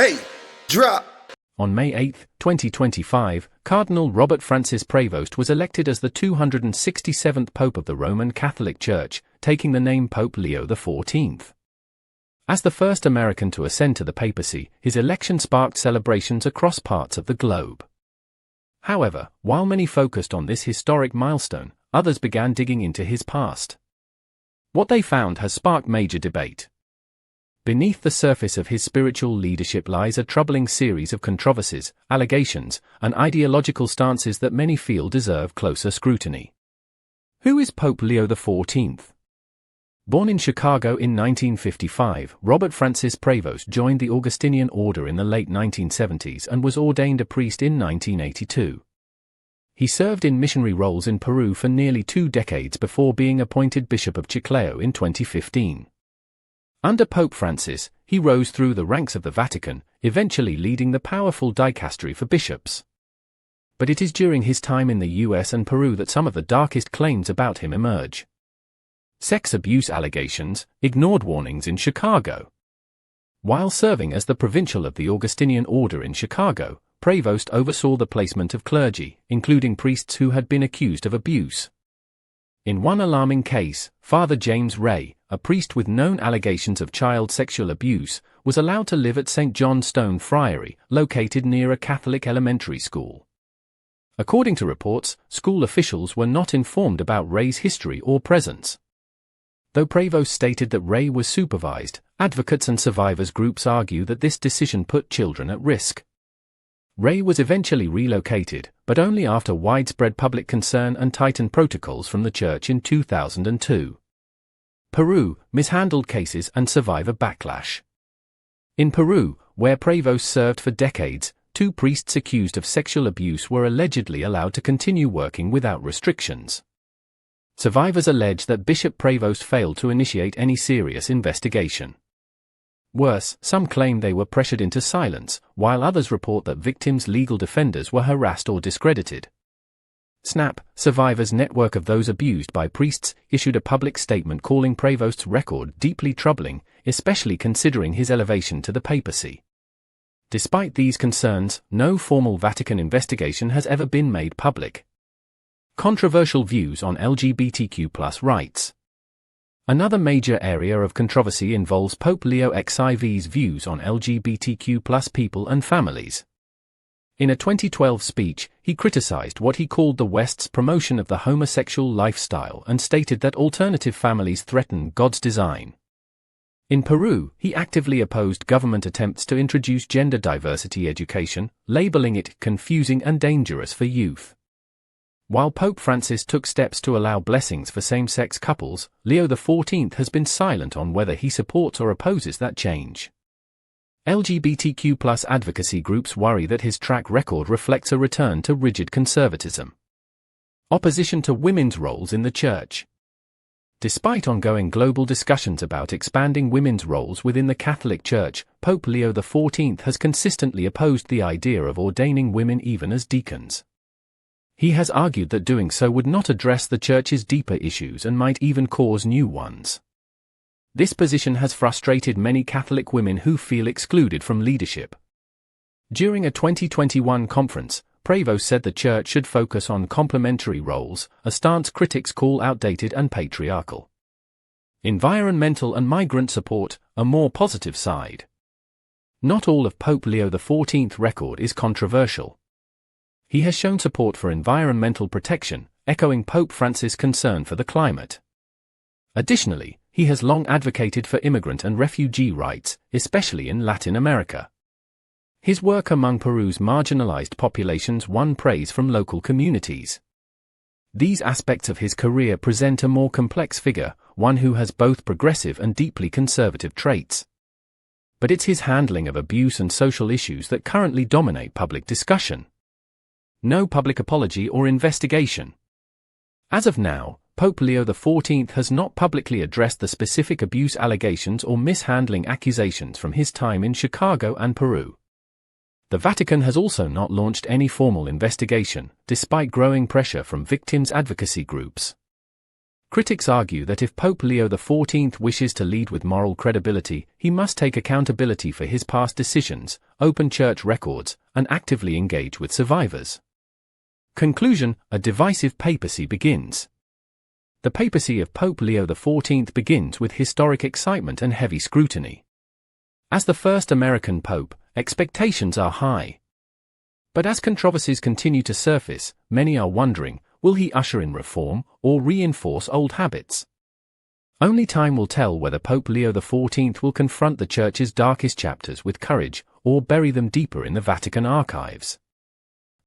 Hey, drop! On May 8, 2025, Cardinal Robert Francis Prevost was elected as the 267th Pope of the Roman Catholic Church, taking the name Pope Leo XIV. As the first American to ascend to the papacy, his election sparked celebrations across parts of the globe. However, while many focused on this historic milestone, others began digging into his past. What they found has sparked major debate. Beneath the surface of his spiritual leadership lies a troubling series of controversies, allegations, and ideological stances that many feel deserve closer scrutiny. Who is Pope Leo XIV? Born in Chicago in 1955, Robert Francis Prevost joined the Augustinian order in the late 1970s and was ordained a priest in 1982. He served in missionary roles in Peru for nearly 2 decades before being appointed Bishop of Chiclayo in 2015. Under Pope Francis, he rose through the ranks of the Vatican, eventually leading the powerful dicastery for bishops. But it is during his time in the US and Peru that some of the darkest claims about him emerge. Sex abuse allegations, ignored warnings in Chicago. While serving as the provincial of the Augustinian order in Chicago, Prevost oversaw the placement of clergy, including priests who had been accused of abuse. In one alarming case, Father James Ray, a priest with known allegations of child sexual abuse, was allowed to live at St. John Stone Friary, located near a Catholic elementary school. According to reports, school officials were not informed about Ray's history or presence. Though Prevost stated that Ray was supervised, advocates and survivors groups argue that this decision put children at risk. Ray was eventually relocated, but only after widespread public concern and tightened protocols from the church in 2002. Peru, mishandled cases and survivor backlash. In Peru, where Prevost served for decades, 2 priests accused of sexual abuse were allegedly allowed to continue working without restrictions. Survivors allege that Bishop Prevost failed to initiate any serious investigation. Worse, some claim they were pressured into silence, while others report that victims' legal defenders were harassed or discredited. SNAP, Survivors Network of Those Abused by Priests, issued a public statement calling Prevost's record deeply troubling, especially considering his elevation to the papacy. Despite these concerns, no formal Vatican investigation has ever been made public. Controversial views on LGBTQ+ rights. Another major area of controversy involves Pope Leo XIV's views on LGBTQ+ people and families. In a 2012 speech, he criticized what he called the West's promotion of the homosexual lifestyle and stated that alternative families threaten God's design. In Peru, he actively opposed government attempts to introduce gender diversity education, labeling it confusing and dangerous for youth. While Pope Francis took steps to allow blessings for same-sex couples, Leo XIV has been silent on whether he supports or opposes that change. LGBTQ+ advocacy groups worry that his track record reflects a return to rigid conservatism. Opposition to women's roles in the Church. Despite ongoing global discussions about expanding women's roles within the Catholic Church, Pope Leo XIV has consistently opposed the idea of ordaining women even as deacons. He has argued that doing so would not address the Church's deeper issues and might even cause new ones. This position has frustrated many Catholic women who feel excluded from leadership. During a 2021 conference, Prevost said the Church should focus on complementary roles, a stance critics call outdated and patriarchal. Environmental and migrant support, a more positive side. Not all of Pope Leo XIV's record is controversial. He has shown support for environmental protection, echoing Pope Francis' concern for the climate. Additionally, he has long advocated for immigrant and refugee rights, especially in Latin America. His work among Peru's marginalized populations won praise from local communities. These aspects of his career present a more complex figure, one who has both progressive and deeply conservative traits. But it's his handling of abuse and social issues that currently dominate public discussion. No public apology or investigation. As of now, Pope Leo XIV has not publicly addressed the specific abuse allegations or mishandling accusations from his time in Chicago and Peru. The Vatican has also not launched any formal investigation, despite growing pressure from victims' advocacy groups. Critics argue that if Pope Leo XIV wishes to lead with moral credibility, he must take accountability for his past decisions, open church records, and actively engage with survivors. Conclusion: a divisive papacy begins. The papacy of Pope Leo XIV begins with historic excitement and heavy scrutiny. As the first American pope, expectations are high. But as controversies continue to surface, many are wondering, will he usher in reform or reinforce old habits? Only time will tell whether Pope Leo XIV will confront the Church's darkest chapters with courage or bury them deeper in the Vatican archives.